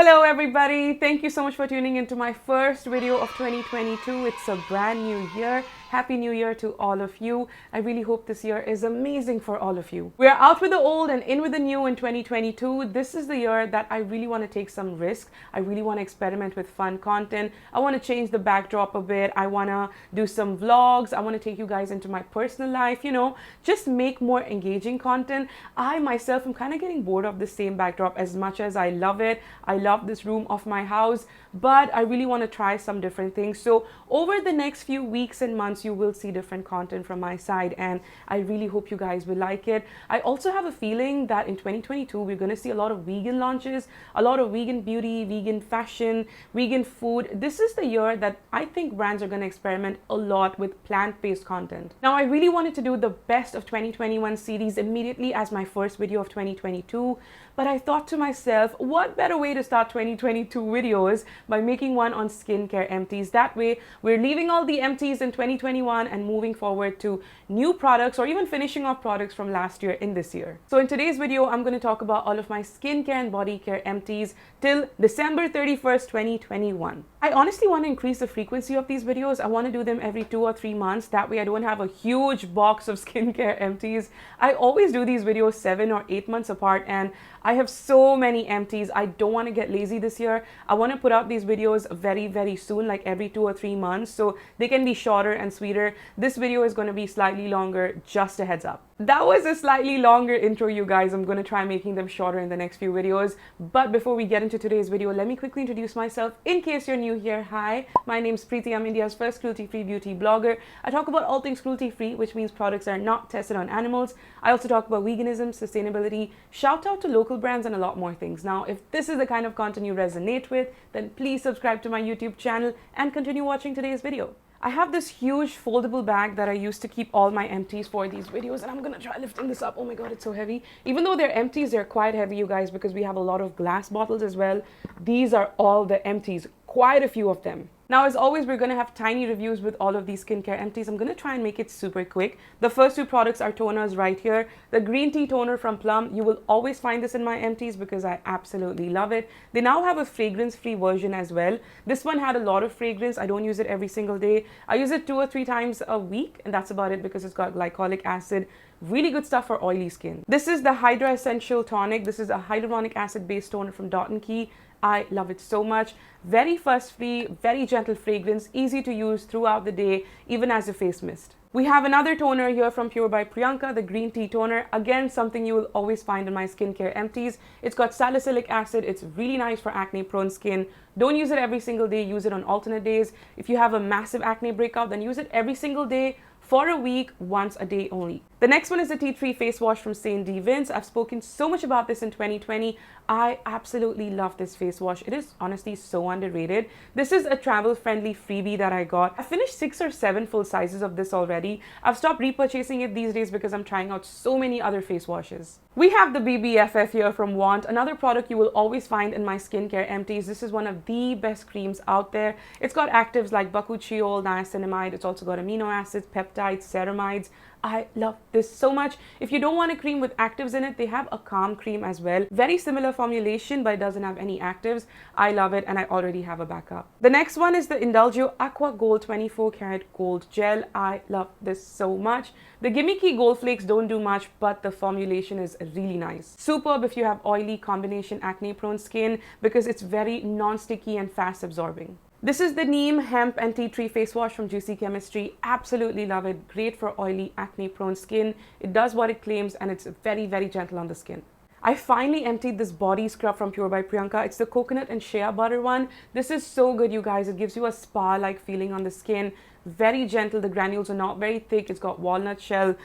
Hello everybody, thank you so much for tuning into my first video of 2022. It's a brand new year. Happy New Year to all of you. I really hope this year is amazing for all of you. We're out with the old and in with the new in 2022. This is the year that I really want to take some risk. I really want to experiment with fun content. I want to change the backdrop a bit. I want to do some vlogs. I want to take you guys into my personal life, just make more engaging content. I myself am kind of getting bored of the same backdrop as much as I love it. I love this room of my house, but I really want to try some different things. So over the next few weeks and months, you will see different content from my side, and I really hope you guys will like it. I also have a feeling that in 2022, we're going to see a lot of vegan launches, a lot of vegan beauty, vegan fashion, vegan food. This is the year that I think brands are going to experiment a lot with plant-based content. Now, I really wanted to do the best of 2021 series immediately as my first video of 2022, but I thought to myself, what better way to start 2022 videos by making one on skincare empties. That way, we're leaving all the empties in 2021 and moving forward to new products or even finishing off products from last year in this year. So in today's video, I'm going to talk about all of my skincare and body care empties till December 31st, 2021. I honestly want to increase the frequency of these videos. I want to do them every 2 or 3 months. That way I don't have a huge box of skincare empties. I always do these videos 7 or 8 months apart, and I have so many empties. I don't want to get lazy this year. I want to put out these videos very, very soon, like every 2 or 3 months, so they can be shorter and sweeter. This video is going to be slightly longer, just a heads up. That was a slightly longer intro, you guys. I'm going to try making them shorter in the next few videos. But before we get into today's video, let me quickly introduce myself in case you're new here. Hi, my name's Preiti. I'm India's first cruelty-free beauty blogger. I talk about all things cruelty-free, which means products are not tested on animals. I also talk about veganism, sustainability, shout out to local brands, and a lot more things. Now, if this is the kind of content you resonate with, then please subscribe to my YouTube channel and continue watching today's video. I have this huge foldable bag that I used to keep all my empties for these videos, and I'm gonna try lifting this up. Oh my god, it's so heavy. Even though they're empties, they're quite heavy, you guys, because we have a lot of glass bottles as well. These are all the empties, quite a few of them. Now, as always, we're going to have tiny reviews with all of these skincare empties. I'm going to try and make it super quick. The first two products are toners right here. The green tea toner from Plum. You will always find this in my empties because I absolutely love it. They now have a fragrance-free version as well. This one had a lot of fragrance. I don't use it every single day. I use it 2 or 3 times a week, and that's about it because it's got glycolic acid. Really good stuff for oily skin. This is the Hydra Essential Tonic. This is a hyaluronic acid-based toner from Dot & Key. I love it so much. Very fuss-free, very gentle fragrance, easy to use throughout the day, even as a face mist. We have another toner here from Pure by Priyanka, the green tea toner. Again, something you will always find in my skincare empties. It's got salicylic acid. It's really nice for acne-prone skin. Don't use it every single day. Use it on alternate days. If you have a massive acne breakout, then use it every single day for a week, once a day only. The next one is the tea tree face wash from Saint D. Vince. I've spoken so much about this in 2020. I absolutely love this face wash. It is honestly so underrated. This is a travel-friendly freebie that I got. I finished 6 or 7 full sizes of this already. I've stopped repurchasing it these days because I'm trying out so many other face washes. We have the BBFF here from Want, another product you will always find in my skincare empties. This is one of the best creams out there. It's got actives like bakuchiol, niacinamide. It's also got amino acids, peptides, ceramides. I love this so much. If you don't want a cream with actives in it, they have a calm cream as well. Very similar formulation, but it doesn't have any actives. I love it, and I already have a backup. The next one is the Indulgio Aqua Gold 24 Karat Gold Gel. I love this so much. The gimmicky gold flakes don't do much, but the formulation is really nice. Superb if you have oily combination acne prone skin because it's very non-sticky and fast absorbing. This is the neem, hemp, and tea tree face wash from Juicy Chemistry. Absolutely love it. Great for oily, acne-prone skin. It does what it claims, and it's very, very gentle on the skin. I finally emptied this body scrub from Pure by Priyanka. It's the coconut and shea butter one. This is so good, you guys. It gives you a spa-like feeling on the skin. Very gentle. The granules are not very thick. It's got walnut shell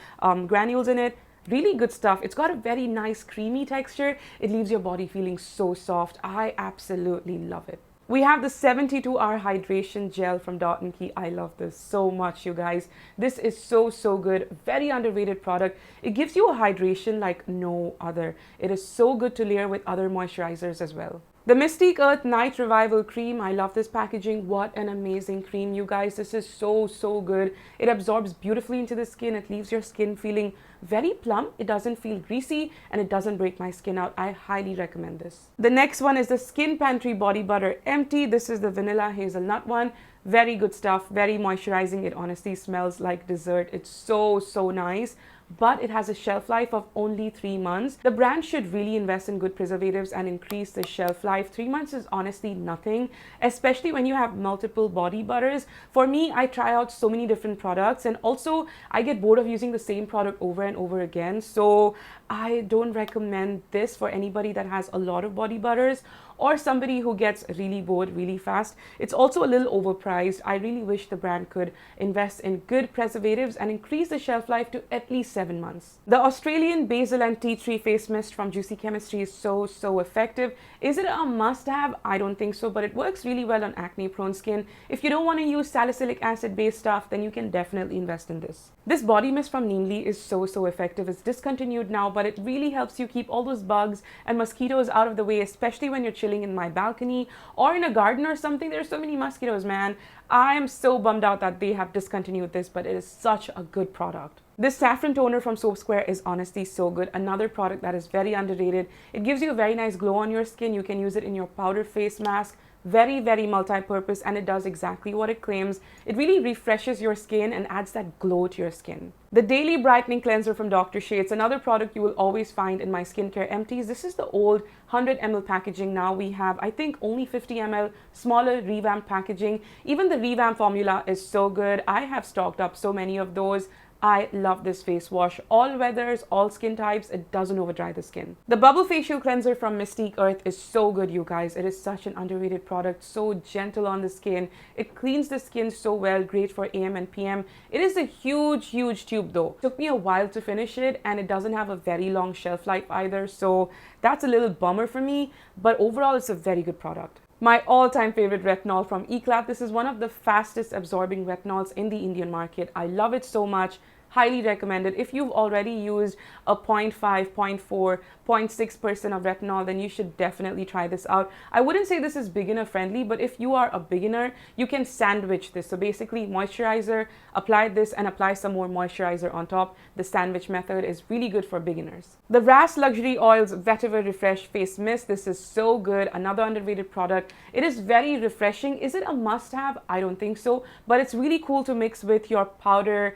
granules in it. Really good stuff. It's got a very nice creamy texture. It leaves your body feeling so soft. I absolutely love it. We have the 72-hour hydration gel from Dot & Key. I love this so much, you guys. This is so good. Very underrated product. It gives you a hydration like no other. It is so good to layer with other moisturizers as well. The Mystique Earth Night Revival Cream. I love this packaging. What an amazing cream, you guys. This is so good. It absorbs beautifully into the skin. It leaves your skin feeling very plump. It doesn't feel greasy and it doesn't break my skin out. I highly recommend this. The next one is the Skin Pantry Body Butter Empty. This is the vanilla hazelnut one. Very good stuff, very moisturizing. It honestly smells like dessert. It's so nice, but it has a shelf life of only 3 months. The brand should really invest in good preservatives and increase the shelf life. 3 months is honestly nothing, especially when you have multiple body butters. For me, I try out so many different products, and also I get bored of using the same product over and over again. So I don't recommend this for anybody that has a lot of body butters or somebody who gets really bored really fast. It's also a little overpriced. I really wish the brand could invest in good preservatives and increase the shelf life to at least 7 months. The Australian Basil and Tea Tree Face Mist from Juicy Chemistry is so effective. Is it a must-have? I don't think so, but it works really well on acne-prone skin. If you don't want to use salicylic acid-based stuff, then you can definitely invest in this. This body mist from Neemly is so effective. It's discontinued now, but it really helps you keep all those bugs and mosquitoes out of the way, especially when you're chilling in my balcony or in a garden or something. There's so many mosquitoes, man. I'm so bummed out that they have discontinued this, but it is such a good product. This saffron toner from Soap Square is honestly so good. Another product that is very underrated. It gives you a very nice glow on your skin. You can use it in your powder face mask. Very multi-purpose, and it does exactly what it claims. It really refreshes your skin and adds that glow to your skin. The Daily Brightening Cleanser from Dr. Sheth's, another product you will always find in my skincare empties. This is the old 100 ml packaging. Now we have, I think, only 50 ml smaller revamped packaging. Even the revamped formula is so good. I have stocked up so many of those. I love this face wash. All weathers, all skin types. It doesn't over dry the skin. The Bubble Facial Cleanser from Mystique Earth is so good, you guys. It is such an underrated product. So gentle on the skin. It cleans the skin so well. Great for AM and PM. It is a huge tube though. It took me a while to finish it, and it doesn't have a very long shelf life either. So that's a little bummer for me. But overall, it's a very good product. My all-time favorite retinol from Eclat. This is one of the fastest absorbing retinols in the Indian market. I love it so much. Highly recommend it. If you've already used a 0.5, 0.4, 0.6% of retinol, then you should definitely try this out. I wouldn't say this is beginner friendly, but if you are a beginner, you can sandwich this. So basically moisturizer, apply this and apply some more moisturizer on top. The sandwich method is really good for beginners. The Ras Luxury Oils Vetiver Refresh Face Mist. This is so good. Another underrated product. It is very refreshing. Is it a must-have? I don't think so, but it's really cool to mix with your powder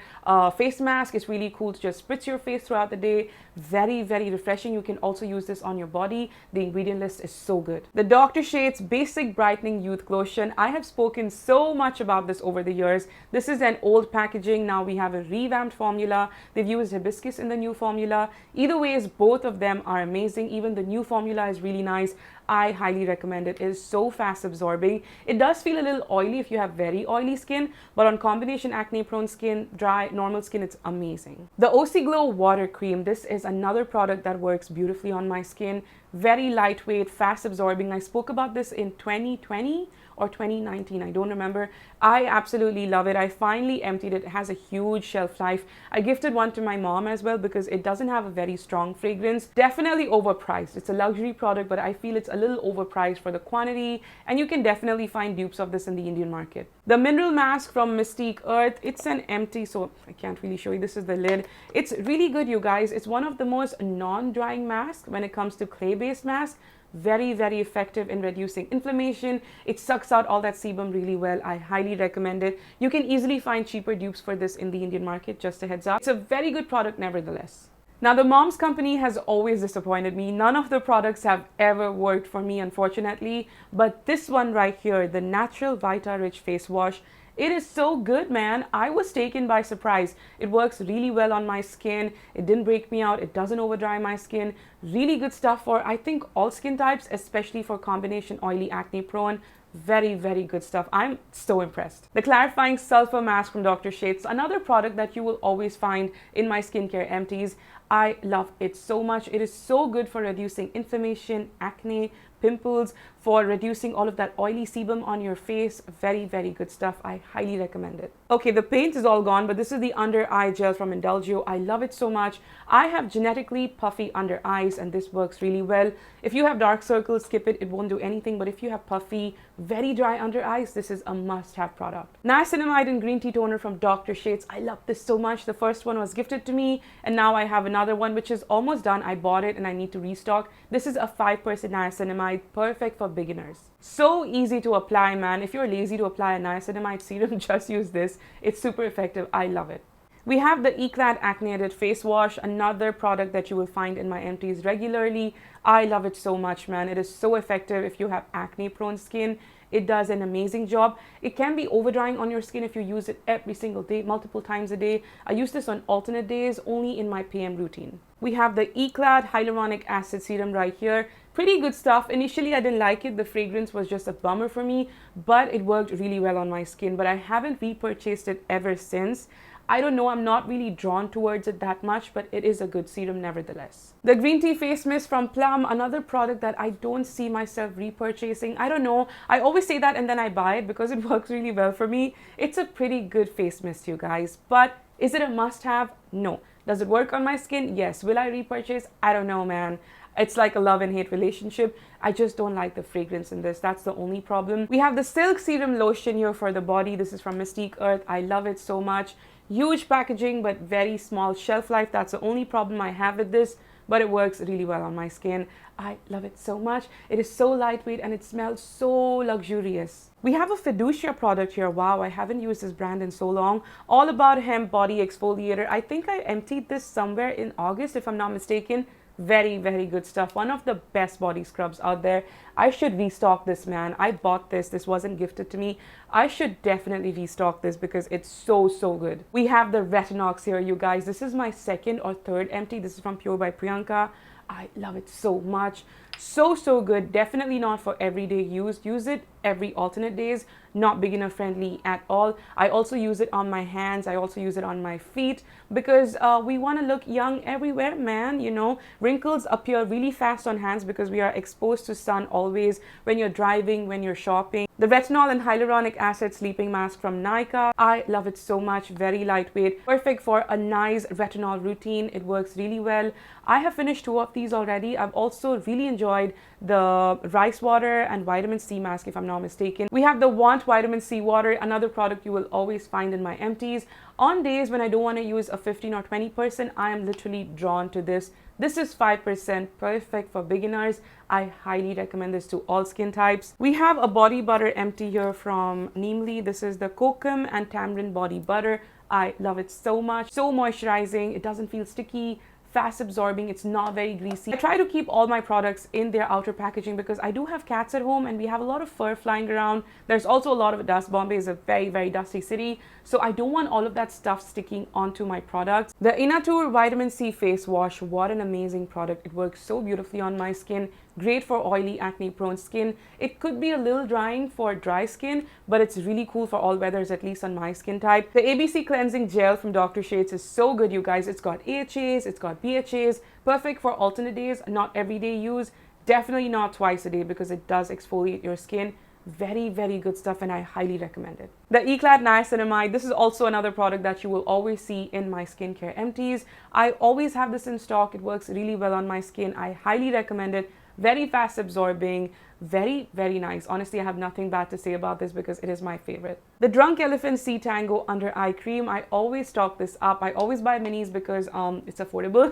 face mask. It's really cool to just spritz your face throughout the day. Very refreshing. You can also use this on your body. The ingredient list is so good. The Dr. Sheth's Basic Brightening Youth Lotion. I have spoken so much about this over the years. This is an old packaging. Now we have a revamped formula. They've used hibiscus in the new formula. Either ways, both of them are amazing. Even the new formula is really nice. I highly recommend it. It is so fast absorbing. It does feel a little oily if you have very oily skin, but on combination acne prone skin, dry, normal skin, it's amazing. The OC Glow Water Cream. This is another product that works beautifully on my skin. Very lightweight, fast absorbing. I spoke about this in 2020 or 2019, I don't remember. I absolutely love it. I finally emptied it. It has a huge shelf life. I gifted one to my mom as well because it doesn't have a very strong fragrance. Definitely overpriced. It's a luxury product, but I feel it's a little overpriced for the quantity, and you can definitely find dupes of this in the Indian market. The Mineral Mask from Mystique Earth. It's an empty, so I can't really show you. This is the lid. It's really good, you guys. It's one of the most non-drying masks when it comes to clay-based masks. Very effective in reducing inflammation. It sucks out all that sebum really well. I highly recommend it. You can easily find cheaper dupes for this in the Indian market, just a heads up. It's a very good product nevertheless. Now, the Moms Company has always disappointed me. None of the products have ever worked for me, unfortunately. But this one right here, the Natural Vita Rich Face Wash, it is so good, man. I was taken by surprise. It works really well on my skin. It didn't break me out. It doesn't over dry my skin. Really good stuff for, I think, all skin types, especially for combination oily acne prone. Very good stuff. I'm so impressed. The Clarifying Sulfur Mask from Dr. Sheth's, another product that you will always find in my skincare empties. I love it so much. It is so good for reducing inflammation, acne, pimples, for reducing all of that oily sebum on your face. Very, very good stuff. I highly recommend it. Okay, the paint is all gone, but this is the under eye gel from Indulgio. I love it so much. I have genetically puffy under eyes, and this works really well. If you have dark circles, skip it. It won't do anything. But if you have puffy, very dry under eyes, this is a must-have product. Niacinamide and green tea toner from Dr. Shades. I love this so much. The first one was gifted to me, and now I have another one which is almost done. I bought it and I need to restock. This is a 5% niacinamide, perfect for beginners. So easy to apply, man. If you're lazy to apply a niacinamide serum, just use this. It's super effective. I love it. We have the Eclat Acne Edit Face Wash, another product that you will find in my empties regularly. I love it so much, man. It is so effective if you have acne-prone skin. It does an amazing job. It can be over-drying on your skin if you use it every single day, multiple times a day. I use this on alternate days, only in my PM routine. We have the Eclat Hyaluronic Acid Serum right here. Pretty good stuff. Initially, I didn't like it. The fragrance was just a bummer for me, but it worked really well on my skin. But I haven't repurchased it ever since. I don't know, I'm not really drawn towards it that much, but it is a good serum nevertheless. The Green Tea Face Mist from Plum, another product that I don't see myself repurchasing. I don't know, I always say that and then I buy it because it works really well for me. It's a pretty good face mist, you guys, but is it a must-have? No. Does it work on my skin? Yes. Will I repurchase? I don't know, man. It's like a love and hate relationship. I just don't like the fragrance in this. That's the only problem. We have the Silk Serum Lotion here for the body. This is from Mystique Earth. I love it so much. Huge packaging, but very small shelf life. That's the only problem I have with this, but it works really well on my skin. I love it so much. It is so lightweight and it smells so luxurious. We have a Fiducia product here. Wow, I haven't used this brand in so long. All About Hemp Body Exfoliator. I think I emptied this somewhere in August, if I'm not mistaken. Very, very good stuff. One of the best body scrubs out there. I should restock this, man. I bought this. This wasn't gifted to me. I should definitely restock this because it's so, so good. We have the Retinols here, you guys. This is my second or third empty. This is from Pure by Priyanka. I love it so much. So, so good. Definitely not for everyday use. Use it every alternate days. Not beginner friendly at all. I also use it on my hands. I also use it on my feet because we want to look young everywhere, man. You know, wrinkles appear really fast on hands because we are exposed to sun always when you're driving, when you're shopping. The Retinol and Hyaluronic Acid Sleeping Mask from Nykaa. I love it so much. Very lightweight. Perfect for a nice retinol routine. It works really well. I have finished 2 of these already. I've also really enjoyed the rice water and vitamin C mask, if I'm not mistaken. We have the Want Vitamin C water, another product you will always find in my empties. On days when I don't want to use a 15 or 20%, I am literally drawn to this. This is 5%, perfect for beginners. I highly recommend this to all skin types. We have a body butter empty here from Neemly. This is the Kokum and Tamarind Body Butter. I love it so much. So moisturizing. It doesn't feel sticky. Fast absorbing, it's not very greasy. I try to keep all my products in their outer packaging because I do have cats at home and we have a lot of fur flying around. There's also a lot of dust. Bombay is a very, very dusty city. So I don't want all of that stuff sticking onto my products. The Inatur Vitamin C Face Wash, what an amazing product. It works so beautifully on my skin. Great for oily, acne-prone skin. It could be a little drying for dry skin, but it's really cool for all weathers, at least on my skin type. The ABC Cleansing Gel from Dr. Shades is so good, you guys. It's got AHAs, it's got BHAs, perfect for alternate days, not everyday use. Definitely not twice a day because it does exfoliate your skin. Very, very good stuff and I highly recommend it. The Eclat Niacinamide, this is also another product that you will always see in my skincare empties. I always have this in stock. It works really well on my skin. I highly recommend it. Very fast absorbing, very, very nice. Honestly, I have nothing bad to say about this because it is my favorite. The Drunk Elephant Sea Tango Under Eye Cream, I always stock this up. I always buy minis because it's affordable.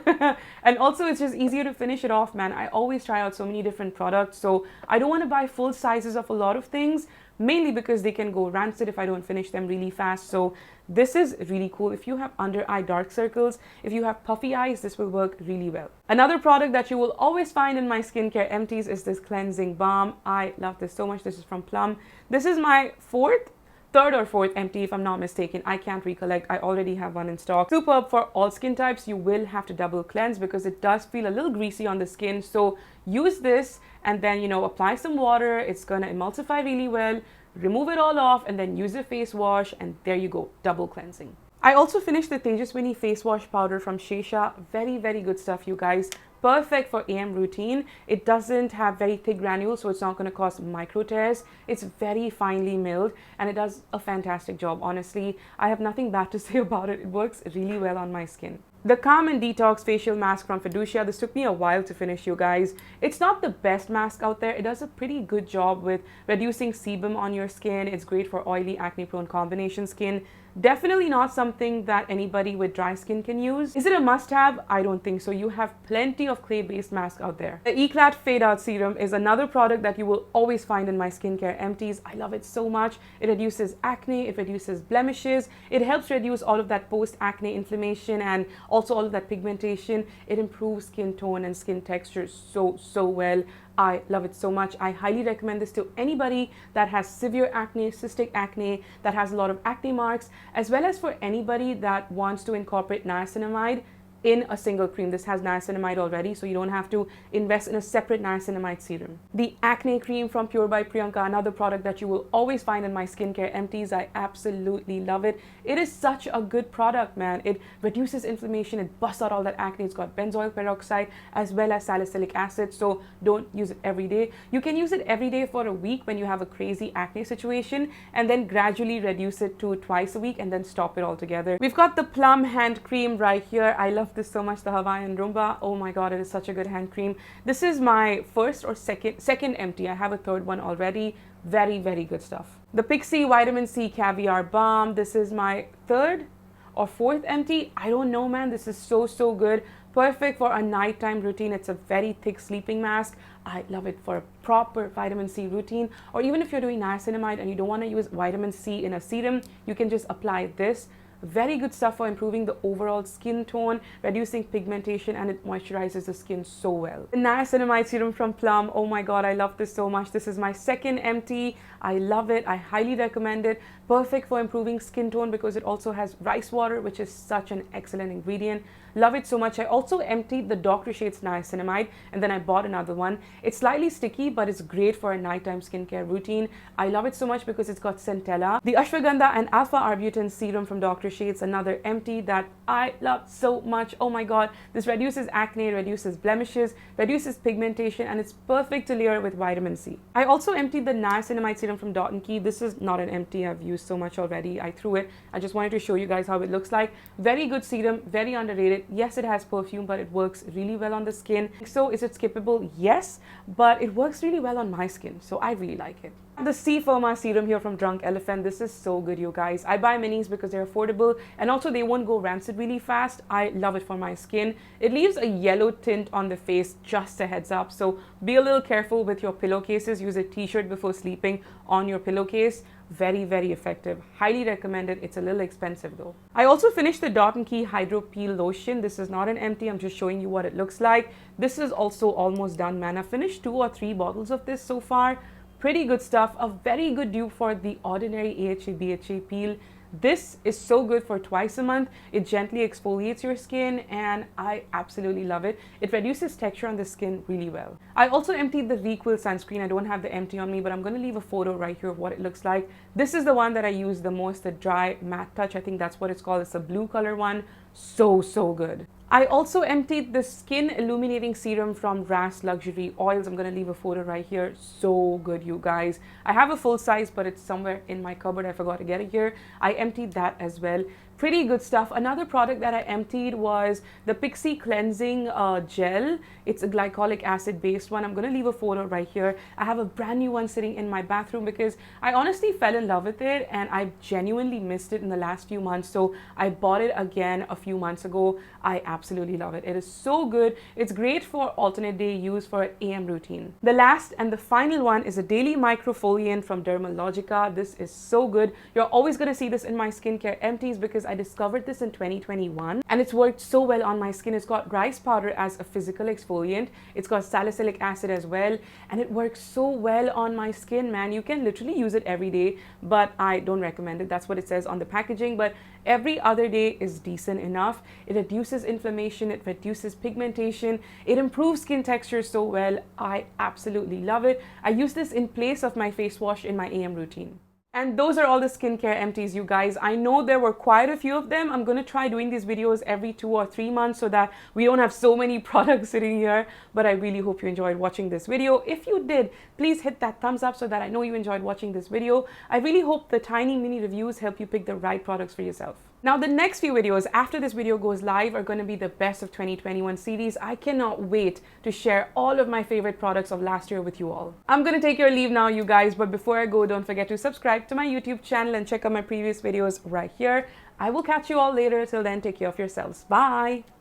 And also it's just easier to finish it off, man. I always try out so many different products. So I don't want to buy full sizes of a lot of things, mainly because they can go rancid if I don't finish them really fast. So this is really cool. If you have under eye dark circles, if you have puffy eyes, this will work really well. Another product that you will always find in my skincare empties is this cleansing balm. I love this so much. This is from Plum. This is my third or fourth empty, if I'm not mistaken. I can't recollect. I already have one in stock. Superb for all skin types. You will have to double cleanse because it does feel a little greasy on the skin. So use this and then, you know, apply some water. It's gonna emulsify really well. Remove it all off and then use a face wash and there you go, double cleansing. I also finished the Tejaswini face wash powder from Shesha. Very, very good stuff, you guys. perfect for AM routine. It doesn't have very thick granules, so it's not going to cause micro tears. It's very finely milled and it does a fantastic job. Honestly, I have nothing bad to say about it. It works really well on my skin. The Calm and Detox Facial Mask from Fiducia. This took me a while to finish, you guys. It's not the best mask out there. It does a pretty good job with reducing sebum on your skin. It's great for oily, acne-prone combination skin. Definitely not something that anybody with dry skin can use. Is it a must-have? I don't think so. You have plenty of clay-based masks out there. The Eclat Fade Out Serum is another product that you will always find in my skincare empties. I love it so much. It reduces acne, it reduces blemishes, it helps reduce all of that post-acne inflammation and also all of that pigmentation. It improves skin tone and skin texture so well. I love it so much. I highly recommend this to anybody that has severe acne, cystic acne, that has a lot of acne marks, as well as for anybody that wants to incorporate niacinamide in a single cream. This has niacinamide already, so you don't have to invest in a separate niacinamide serum. The Acne Cream from Pure by Priyanka, another product that you will always find in my skincare empties. I absolutely love it. It is such a good product, man. It reduces inflammation, it busts out all that acne. It's got benzoyl peroxide as well as salicylic acid, so don't use it every day. You can use it every day for a week when you have a crazy acne situation, and then gradually reduce it to twice a week and then stop it altogether. We've got the Plum Hand Cream right here. I love this so much, the Hawaiian Rumba. Oh my god, it is such a good hand cream. This is my first or second empty. I have a third one already. Very good stuff. The Pixie Vitamin C Caviar Balm. This is my third or fourth empty. I don't know, man. This is so good. Perfect for a nighttime routine. It's a very thick sleeping mask. I love it for a proper vitamin C routine, or even if you're doing niacinamide and you don't want to use vitamin C in a serum, you can just apply this. Very good stuff for improving the overall skin tone, reducing pigmentation, and it moisturizes the skin so well. The Niacinamide Serum from Plum. Oh my god, I love this so much. This is my second empty. I love it. I highly recommend it. Perfect for improving skin tone because it also has rice water, which is such an excellent ingredient. Love it so much. I also emptied the Dr. Shades Niacinamide and then I bought another one. It's slightly sticky, but it's great for a nighttime skincare routine. I love it so much because it's got centella. The Ashwagandha and Alpha Arbutin Serum from Dr. Shades, another empty that I love so much. Oh my god, this reduces acne, reduces blemishes, reduces pigmentation, and it's perfect to layer with vitamin C. I also emptied the Niacinamide Serum from Dot & Key. This is not an empty. I've used so much already. I threw it. I just wanted to show you guys how it looks like. Very good serum, very underrated. Yes, it has perfume, but it works really well on the skin. So is it skippable? Yes, but it works really well on my skin, so I really like it. The C Firma Serum here from Drunk Elephant. This is so good, you guys. I buy minis because they're affordable and also they won't go rancid really fast. I love it for my skin. It leaves a yellow tint on the face, just a heads up. So be a little careful with your pillowcases. Use a t-shirt before sleeping on your pillowcase. Very effective. Highly recommend it. It's a little expensive though. I also finished the Dot & Key Hydro Peel Lotion. This is not an empty. I'm just showing you what it looks like. This is also almost done, man. I've finished 2 or 3 bottles of this so far. Pretty good stuff. A very good dupe for the ordinary AHA BHA peel. This is so good for twice a month. It gently exfoliates your skin and I absolutely love it. It reduces texture on the skin really well. I also emptied the Requil sunscreen. I don't have the empty on me, but I'm going to leave a photo right here of what it looks like. This is the one that I use the most, the Dry Matte Touch. I think that's what it's called. It's a blue color one. So good. I also emptied the Skin Illuminating Serum from Ras Luxury Oils. I'm going to leave a photo right here. So good, you guys. I have a full size, but it's somewhere in my cupboard. I forgot to get it here. I emptied that as well. Pretty good stuff. Another product that I emptied was the Pixie Cleansing Gel. It's a glycolic acid based one. I'm going to leave a photo right here. I have a brand new one sitting in my bathroom because I honestly fell in love with it and I genuinely missed it in the last few months. So I bought it again a few months ago. I absolutely love it. It is so good. It's great for alternate day use for an AM routine. The last and the final one is a Daily Microfoliant from Dermalogica. This is so good. You're always going to see this in my skincare empties because I discovered this in 2021 and it's worked so well on my skin. It's got rice powder as a physical exfoliant. It's got salicylic acid as well and it works so well on my skin, man. You can literally use it every day, but I don't recommend it. That's what it says on the packaging, but every other day is decent enough. It reduces inflammation, it reduces pigmentation, it improves skin texture so well. I absolutely love it. I use this in place of my face wash in my AM routine. And those are all the skincare empties, you guys. I know there were quite a few of them. I'm going to try doing these videos every 2 or 3 months so that we don't have so many products sitting here. But I really hope you enjoyed watching this video. If you did, please hit that thumbs up so that I know you enjoyed watching this video. I really hope the tiny mini reviews help you pick the right products for yourself. Now, the next few videos after this video goes live are going to be the best of 2021 series. I cannot wait to share all of my favorite products of last year with you all. I'm going to take your leave now, you guys, but before I go, don't forget to subscribe to my YouTube channel and check out my previous videos right here. I will catch you all later. Till then, take care of yourselves. Bye.